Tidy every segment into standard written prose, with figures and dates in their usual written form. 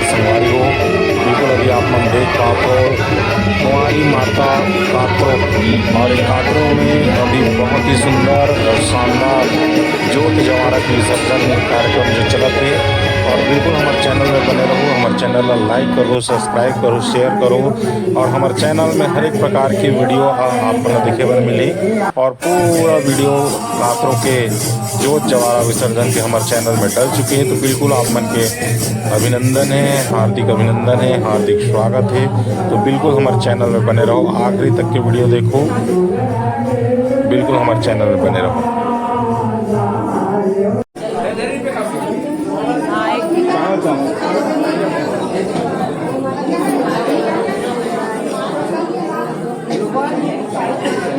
संगवारी हो बिल्कुल अभी आप मन देख पाओ तो कुंवारी माता कातरों और इन कातरों में अभी बहुत ही सुंदर और शानदार ज्योत जवारा के विसर्जन कार्यक्रम जो चलत है। और बिल्कुल हमारे चैनल में बने रहो, हमारे चैनल ला लाइक करो, सब्सक्राइब करो, शेयर करो और हमारे चैनल में हर एक प्रकार की वीडियो आपको देखे बर मिली और पूरा वीडियो कातरों के ज्योत जवारा विसर्जन के हमारे चैनल में डल चुके हैं। तो बिल्कुल आप मन के अभिनंदन है, हार्दिक अभिनंदन है, हार्दिक स्वागत है। तो बिल्कुल हमारे चैनल में बने रहो, आखिरी तक के वीडियो देखो, बिल्कुल हमारे चैनल में बने रहो।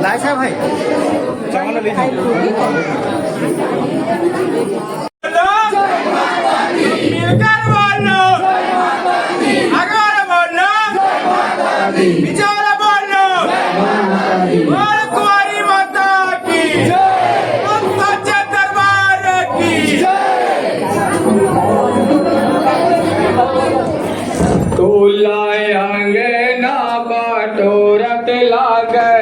लाइसा भाई चावल ले मिलकर बोलो, अगर बोलो, बिचार बोलो, और कुंवारी माता की, और सच्चे दरबार की। तुलाय अंगना बटोरत लागे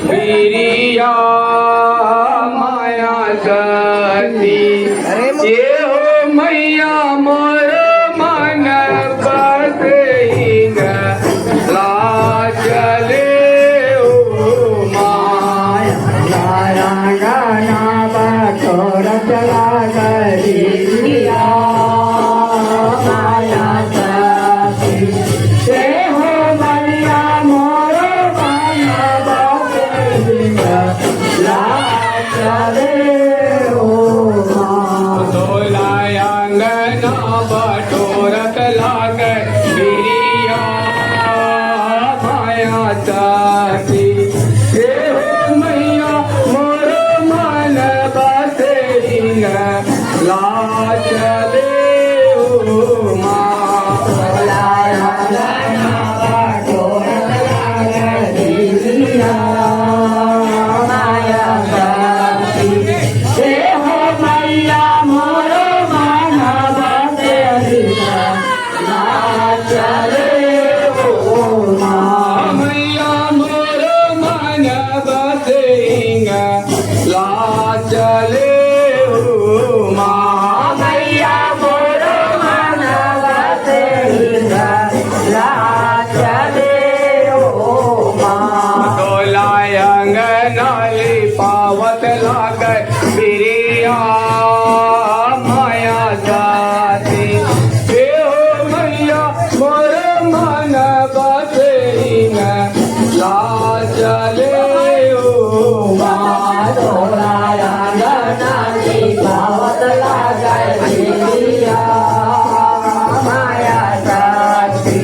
बिरिया माया सती ये हो मैया मोर मन बसेंग लाजले ओ माया गाना बटोरत लागे बिरिया माया सती ये हो मैया मोर मन बसेंग लाजले बटोरत लाग बिरिया माया सती हे हो मैया मोर मन बसेंग लाजले ओ पावत लाग बिरिया माया जाती हे हो मैया मोर मन बसेंग लाजले ओ पावत लाग बिरिया माया जाती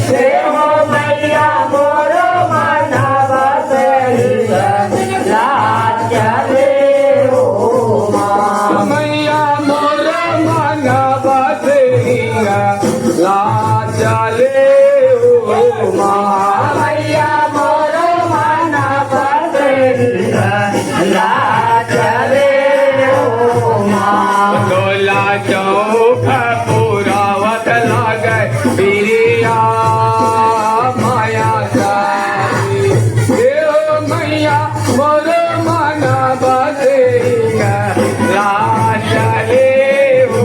हे हो मैया मोर मन बसेंग मैया मोर मन बसेंग लाजले ओ मैया मोर मन बसेंग लाजले ओ डोला चौक पुरावत लागे बिरिया माया सती हे हो मैया मोर मन बसेंग लाजले ओ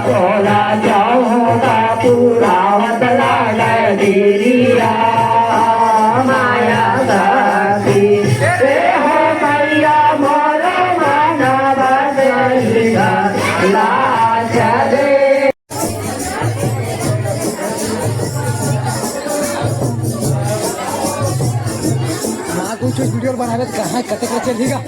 डोला चौक पुरावत लागे बिरिया माया सती हे हो मैया मोर मन बसेंग लाजले। कुछ वीडियो बनावे कहाँ कते का चलेगा।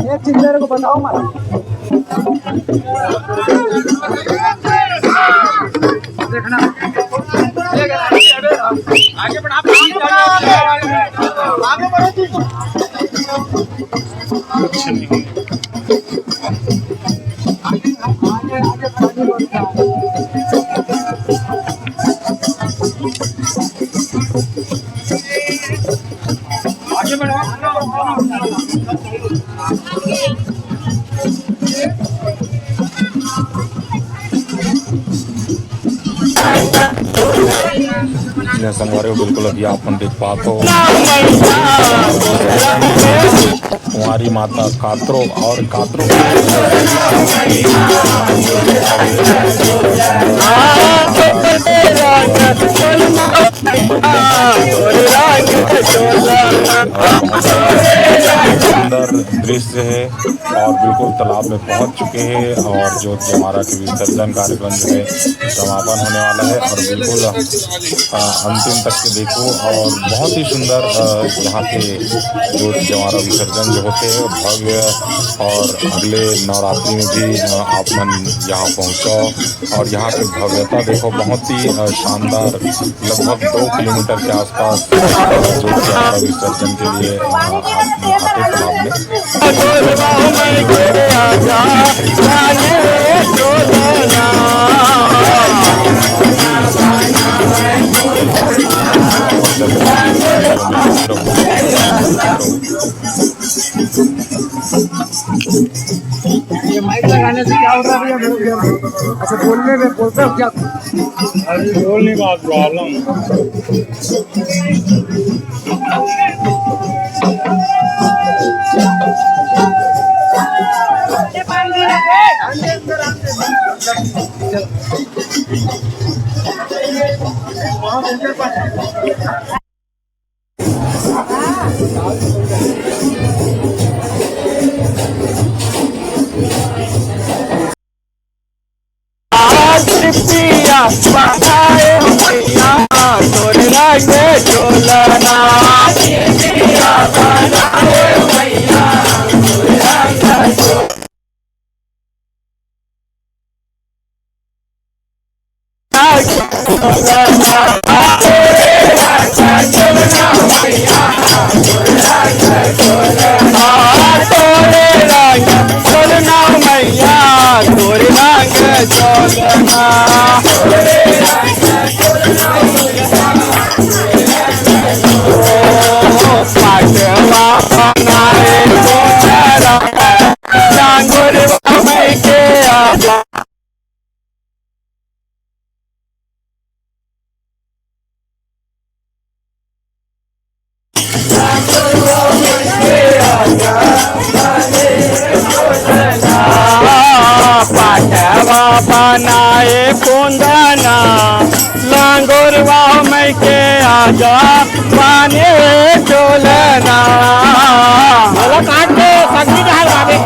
एक चीज मेरे को बताओ मत। देखना आगे बढ़ा, आगे बढ़ो तू। आगे बढ़ो। संगवारी बिल्कुल अभी आप मन देख पाते हो कुंवारी माता कात्रो और कात्रो सुंदर दृश्य है और बिल्कुल तालाब में पहुंच चुके हैं और जो हमारा के विसर्जन कार्यक्रम जो है समापन होने वाला है और बिल्कुल अंतिम तक के देखो और बहुत ही सुंदर यहाँ के जो हमारा विसर्जन जो होते हैं भव्य और अगले नवरात्रि में भी आप मन यहाँ पहुँचो और यहाँ की भव्यता देखो बहुत ही शानदार लगभग 2 किलोमीटर के आसपास जो हमारा विसर्जन के लिए आते तालाब ये माइक लगाने से क्या होता है भैया? अच्छा बोलने में बोलते हो क्या? अभी बोलने का प्रॉब्लम। बनाए कुंदना लांगोरवा में के आजा पाने चोलना बोला काट के सब्जी का हलवा दे।